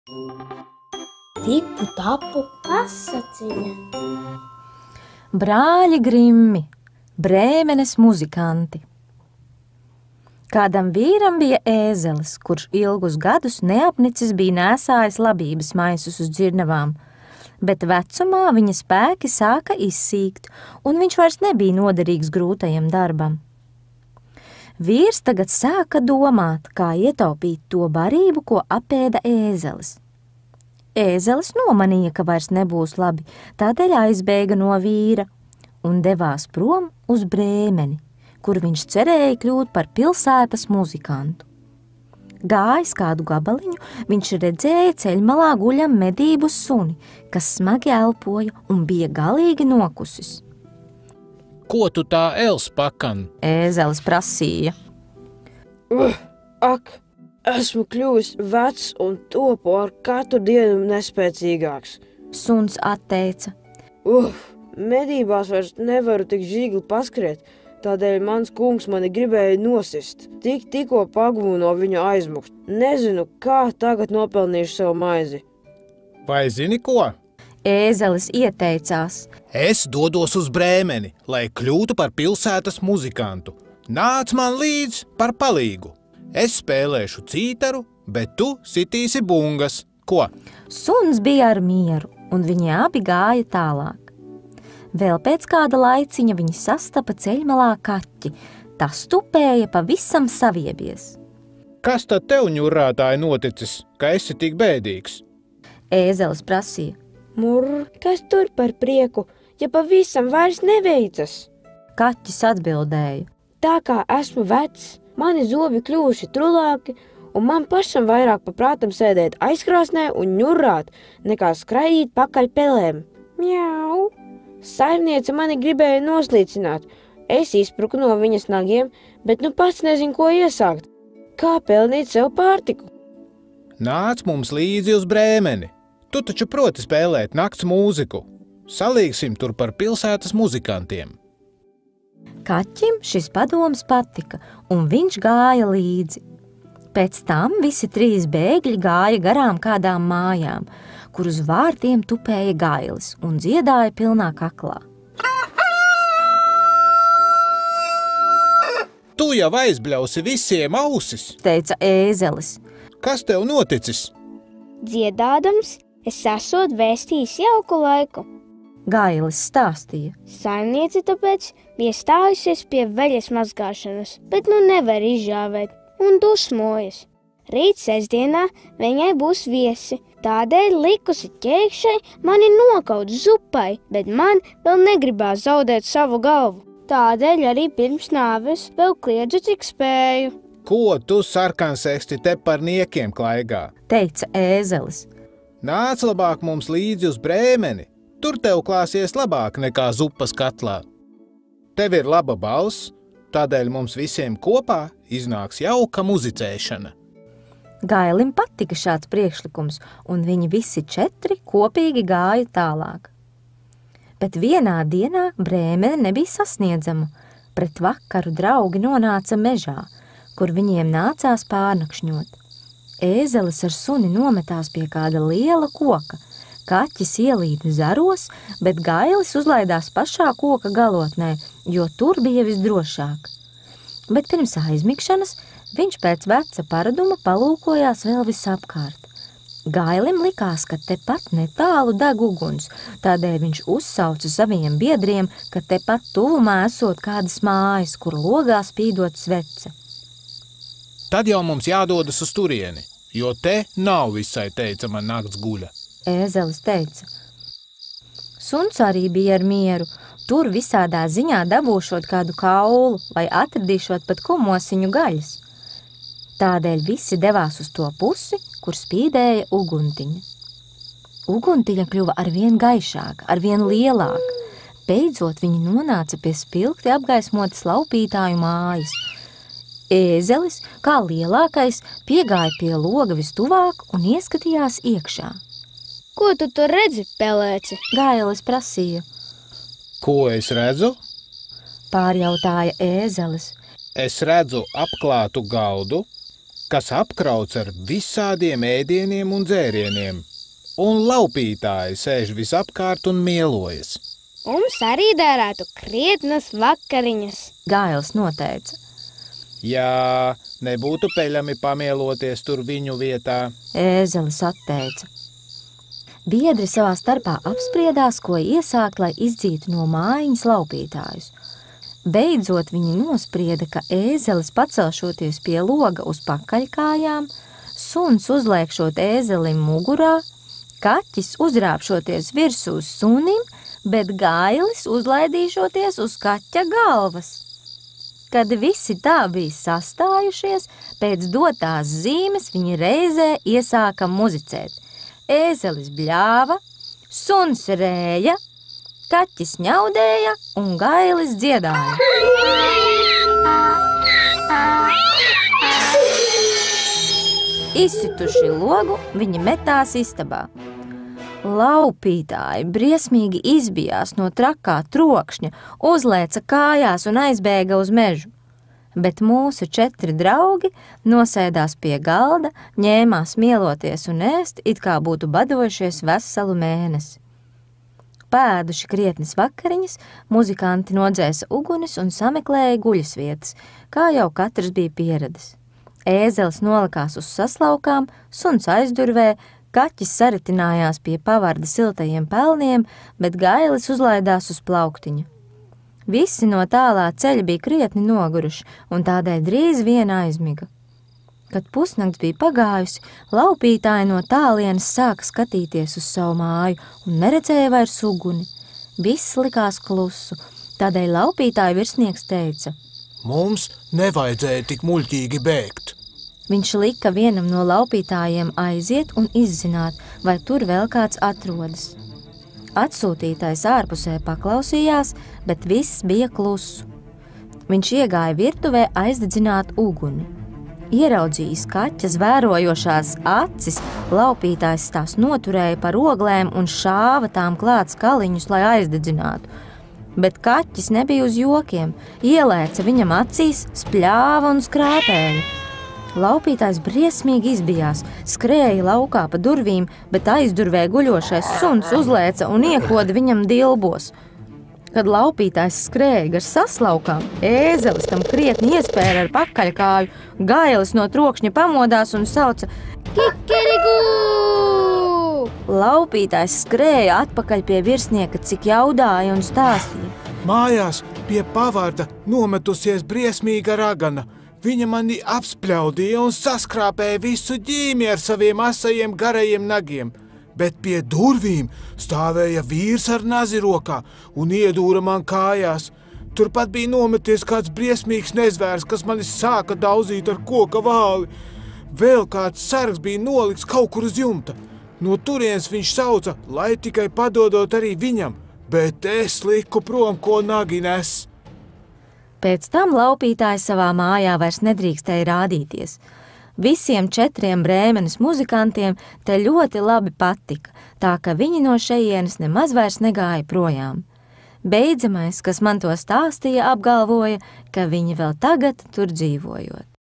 Tipu tapu pasaciņa. Brāļi Grimmi, Brēmenes muzikanti. Kādam vīram bija ēzelis, kurš ilgus gadus neapnicis bija nēsājis labības maisus uz dzirnavām, bet vecumā viņa spēki sāka izsīkt, un viņš vairs nebija noderīgs grūtajam darbam. Vīrs tagad sāka domāt, kā ietaupīt to barību, ko apēda ēzelis. Ēzelis nomanīja, ka vairs nebūs labi, tādēļ aizbēga no vīra un devās prom uz Brēmeni, kur viņš cerēja kļūt par pilsētas muzikantu. Gājis kādu gabaliņu, viņš redzēja ceļmalā guļam medību suni, kas smagi elpoja un bija galīgi nokusis. Ko tu tā els pakan? Ēzelis prasīja. Ak, esmu kļuvis vecs un topu ar katru dienu nespēcīgāks. Suns atteica. Medībās vairs nevaru tik žīgli paskriet, tādēļ mans kungs mani gribēja nosist. Tikko paguvu no viņa aizmukt. Nezinu, kā tagad nopelnīšu savu maizi. Vai zini ko? Ēzelis ieteicās. Es dodos uz Brēmeni, lai kļūtu par pilsētas muzikantu. Nāc man līdz par palīgu. Es spēlēšu cītaru, bet tu sitīsi bungas. Ko? Suns bija ar mieru, un viņi abi gāja tālāk. Vēl pēc kāda laiciņa viņi sastapa ceļmalā kaķi. Tas tupēja pavisam saviebies. Kas tad tev, ņurātāji, noticis, ka esi tik bēdīgs? Ēzelis prasīja. Kas tur par prieku, ja pavisam vairs neveicas? Kaķis atbildēja. Tā kā esmu vecs, mani zobi kļuvuši trulāki, un man pašam vairāk paprātam sēdēt aizkrāsnē un ņurāt, nekā skraidīt pakaļ pelēm. Mjau! Saimniece mani gribēja noslīcināt. Es izspruku no viņas nagiem, bet nu pats nezinu, ko iesākt. Kā pelnīt sev pārtiku? Nāc mums līdzi uz Brēmeni. Tu taču proti spēlēt nakts mūziku. Salīgsim tur par pilsētas muzikantiem. Kaķim šis padoms patika, un viņš gāja līdzi. Pēc tam visi trīs bēgļi gāja garām kādām mājām, kur uz vārtiem tupēja gailis un dziedāja pilnā kaklā. Tu jau aizbļausi visiem ausis, teica ēzelis. Kas tev noticis? Dziedādams, es esot vēstījis jauku laiku. Gailis stāstīja. Saimniece tāpēc bija stājusies pie veļas mazgāšanas, bet nu nevar izžāvēt un dusmojas. Rīt sestdienā viņai būs viesi, tādēļ likusi ķēkšai mani nokaut zupai, bet man vēl negribās zaudēt savu galvu. Tādēļ arī pirms nāves vēl kliedzu, cik spēju. Ko tu, sarkanseksti, te par niekiem klaigā? Teica ēzelis. Nāc labāk mums līdzi uz Brēmeni. Tur tev klāsies labāk nekā zupas katlā. Tev ir laba balss, tādēļ mums visiem kopā iznāks jauka muzicēšana. Gailim patika šāds priekšlikums, un viņi visi četri kopīgi gāja tālāk. Bet vienā dienā Brēmene nebija sasniedzama. Pret vakaru draugi nonāca mežā, kur viņiem nācās pārnakšņot. Ēzelis ar suni nometās pie kāda liela koka. Kaķis ielīda zaros, bet Gailis uzlaidās pašā koka galotnē, jo tur bija visdrošāk. Bet pirms aizmigšanas viņš pēc veca paraduma palūkojās vēl visapkārt. Gailim likās, ka tepat netālu deg uguns, tādēļ viņš uzsauca saviem biedriem, ka tepat tuvumā esot kādas mājas, kur logā spīdot svece. Tad jau mums jādodas uz turieni, jo te nav visai teicama nakts guļa. Ēzelis teica. Suns arī bija ar mieru, tur visādā ziņā dabūšot kādu kaulu vai atradīšot pat kumosiņu gaļas. Tādēļ visi devās uz to pusi, kur spīdēja uguntiņa. Uguntiņa kļuva arvien gaišāka, arvien lielāka. Beidzot viņi nonāca pie spilgti apgaismotas laupītāju mājas. Ēzelis, kā lielākais, piegāja pie loga vistuvāk un ieskatījās iekšā. Ko tu tur redzi, pelēci? Gailis prasīja. Ko es redzu? Pārjautāja ēzelis. Es redzu apklātu galdu, kas apkrauts ar visādiem ēdieniem un dzērieniem, un laupītāji sēž visapkārt un mielojas. Mums arī derētu krietnas vakariņas, Gails noteica. Jā, nebūtu peļami pamieloties tur viņu vietā. Ēzelis atteica. Biedri savā starpā apspriedās, ko iesākt, lai izdzītu no mājiņas laupītājus. Beidzot viņi nosprieda, ka ēzelis pacelšoties pie loga uz pakaļkājām, suns uzliekšot ēzelim mugurā, kaķis uzrāpšoties virsū sunim, bet gailis uzlaidīšoties uz kaķa galvas. Kad visi tā bija sastājušies, pēc dotās zīmes viņi reizē iesāka muzicēt. Ēzelis bļāva, suns rēja, kaķis ņaudēja un gailis dziedāja. Izsituši logu, viņi metās istabā. Laupītāji briesmīgi izbijās no trakā trokšņa, uzlēca kājās un aizbēga uz mežu. Bet mūsu 4 draugi nosēdās pie galda, ņēmās mieloties un ēst, it kā būtu badojušies veselu mēnesi. Pēduši krietnes vakariņas, muzikanti nodzēsa ugunis un sameklēja guļas vietas, kā jau katrs bija pieradis. Ēzelis nolikās uz saslaukām, suns aizdurvē, kaķis saritinājās pie pavarda siltajiem pelniem, bet gailis uzlaidās uz plauktiņa. Visi no tālā ceļa bija krietni noguruši, un tādēļ drīz vien aizmiga. Kad pusnakts bija pagājusi, laupītāji no tālienes sāka skatīties uz savu māju un neredzēja vairs uguni. Viss likās klusu, tādēļ laupītāju virsnieks teica: Mums nevajadzēja tik muļķīgi bēgt. Viņš lika vienam no laupītājiem aiziet un izzināt, vai tur vēl kāds atrodas. Atsūtītais ārpusē paklausījās, bet viss bija klusu. Viņš iegāja virtuvē aizdedzināt uguni. Ieraudzījis kaķa zvērojošās acis, laupītājs tās noturēja par oglēm un šāva tām klāt skaliņus, lai aizdedzinātu. Bet kaķis nebija uz jokiem, ielēca viņam acīs, spļāva un skrāpēja. Laupītājs briesmīgi izbijās, skrēja laukā pa durvīm, bet aizdurvē guļošais suns uzlēca un iekoda viņam dilbos. Kad laupītājs skrēja gar saslaukām, ēzelis tam krietni iespēra ar pakaļkāju, gailis no trokšņa pamodās un sauca: Kikeriku! Laupītājs skrēja atpakaļ pie virsnieka, cik jaudāja un stāstīja. Mājās pie pavarda nometusies briesmīga ragana. Viņa mani apspļaudīja un saskrāpēja visu ģīmi ar saviem asajiem garajiem nagiem, bet pie durvīm stāvēja vīrs ar nazi rokā un iedūra man kājās. Turpat bija nometies kāds briesmīgs nezvērs, kas mani sāka dauzīt ar koka vāli. Vēl kāds sargs bija nolikts kaut kur uz jumta. No turienes viņš sauca, lai tikai padodot arī viņam, bet es liku prom, ko nagi nes. Pēc tam laupītājs savā mājā vairs nedrīkstēja rādīties. Visiem 4 Brēmenes muzikantiem te ļoti labi patika, tā ka viņi no šejienes nemaz vairs negāja projām. Beidzamais, kas man to stāstīja, apgalvoja, ka viņi vēl tagad tur dzīvojot.